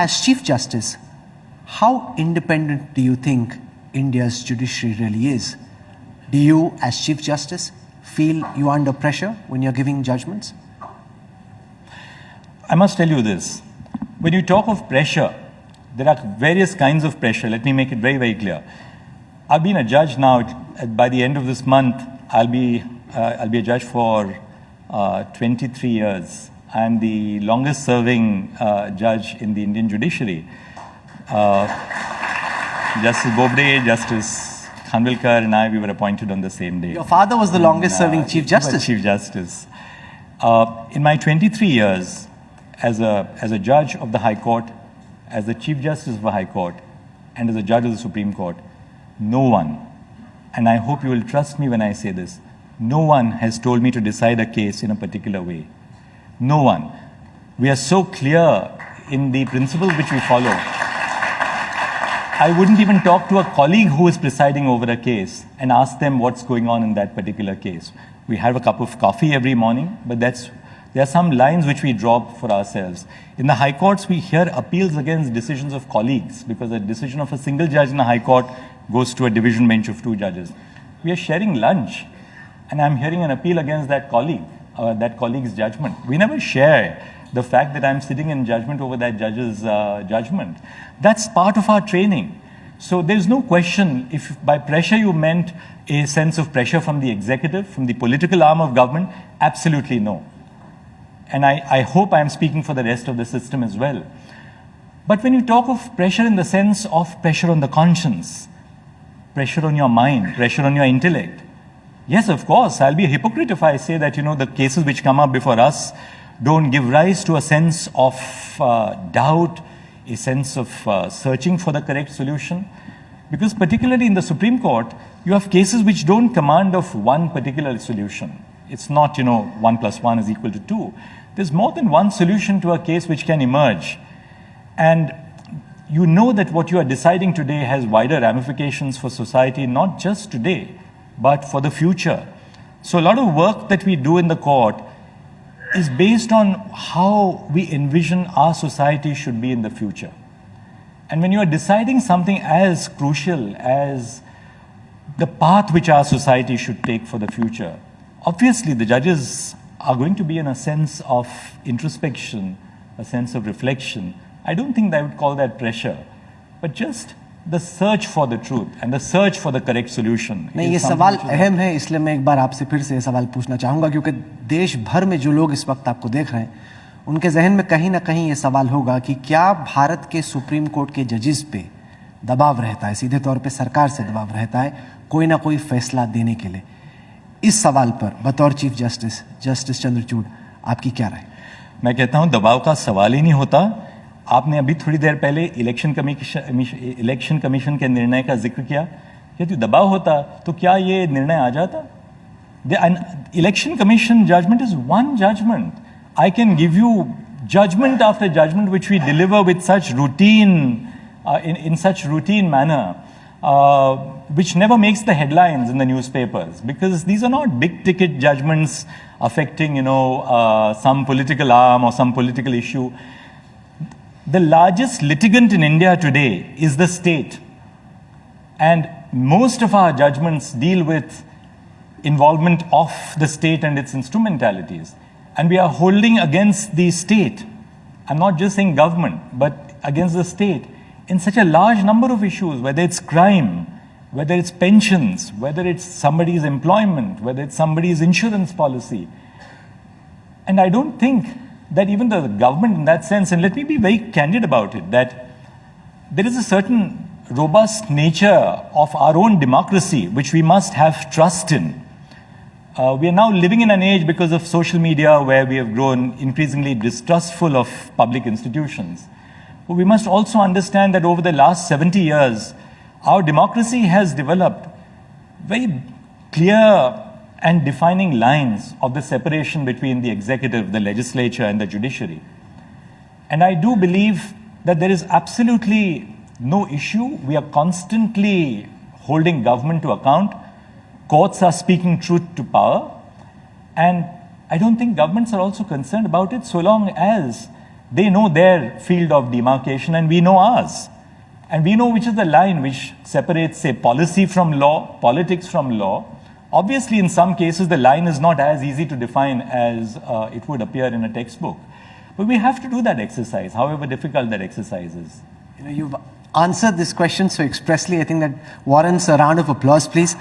as Chief Justice, how independent do you think India's judiciary really is? Do you, as Chief Justice, feel you are under pressure when you're giving judgments? I must tell you this. When you talk of pressure, there are various kinds of pressure. Let me make it very, very clear. I've been a judge now. By the end of this month, I'll be a judge for 23 years. I'm the longest serving judge in the Indian judiciary. Justice Bobde, Justice Khanvilkar and I, we were appointed on the same day. Your father was the longest serving Chief Justice. Chief Justice. In my 23 years as a judge of the High Court, as the Chief Justice of the High Court, and as a judge of the Supreme Court, no one, and I hope you will trust me when I say this, no one has told me to decide a case in a particular way. No one. We are so clear in the principles which we follow. I wouldn't even talk to a colleague who is presiding over a case and ask them what's going on in that particular case. We have a cup of coffee every morning, but there are some lines which we draw for ourselves. In the High Courts, we hear appeals against decisions of colleagues because a decision of a single judge in the High Court goes to a division bench of 2 judges. We are sharing lunch, and I'm hearing an appeal against that colleague's judgment. We never share the fact that I'm sitting in judgment over that judge's judgment. That's part of our training. So there's no question if by pressure you meant a sense of pressure from the executive, from the political arm of government, absolutely no. And I hope I'm speaking for the rest of the system as well. But when you talk of pressure in the sense of pressure on the conscience, pressure on your mind, pressure on your intellect, yes, of course, I'll be a hypocrite if I say that, the cases which come up before us don't give rise to a sense of doubt, a sense of searching for the correct solution. Because particularly in the Supreme Court, you have cases which don't command of one particular solution. It's not, 1 + 1 = 2. There's more than one solution to a case which can emerge. And you know that what you are deciding today has wider ramifications for society, not just today, but for the future. So a lot of work that we do in the court is based on how we envision our society should be in the future. And when you are deciding something as crucial as the path which our society should take for the future, obviously the judges are going to be in a sense of introspection, a sense of reflection. I don't think I would call that pressure, but just the search for the truth and the search for the correct solution. नहीं, ये सवाल अहम है, इसलिए मैं एक बार आपसे फिर से ये सवाल पूछना चाहूँगा, क्योंकि देश भर में जो लोग इस वक्त आपको देख रहे हैं, उनके जहन में कहीं ना कहीं ये सवाल होगा कि क्या भारत के सुप्रीम कोर्ट के जजेस पे दबाव रहता है, सीधे तौर पे सरकार से दबाव रहता है कोई ना कोई फैसला देने के लिए। इस सवाल पर बतौर चीफ जस्टिस, जस्टिस चंद्रचूड़, आपकी क्या राय? मैं कहता हूँ दबाव का सवाल ही नहीं होता। आपने अभी थोड़ी देर पहले इलेक्शन कमीशन के निर्णय का जिक्र किया। यदि दबाव होता तो क्या ये निर्णय आ जाता? Election commission judgment is one judgment. I can give you judgment after judgment which we deliver with such routine, in such routine manner, which never makes the headlines in the newspapers, because these are not big ticket judgments affecting, some political arm or some political issue. The largest litigant in India today is the state, and most of our judgments deal with involvement of the state and its instrumentalities. And we are holding against the state, I'm not just saying government, but against the state, in such a large number of issues, whether it's crime, whether it's pensions, whether it's somebody's employment, whether it's somebody's insurance policy. And I don't think that even the government in that sense, and let me be very candid about it, that there is a certain robust nature of our own democracy which we must have trust in. We are now living in an age, because of social media, where we have grown increasingly distrustful of public institutions. But we must also understand that over the last 70 years, our democracy has developed very clear and defining lines of the separation between the executive, the legislature, and the judiciary. And I do believe that there is absolutely no issue. We are constantly holding government to account. Courts are speaking truth to power, and I don't think governments are also concerned about it, so long as They know their field of demarcation and we know ours. And we know which is the line which separates, say, policy from law, politics from law. Obviously, in some cases, the line is not as easy to define as it would appear in a textbook. But we have to do that exercise, however difficult that exercise is. You've answered this question so expressly. I think that warrants a round of applause, please.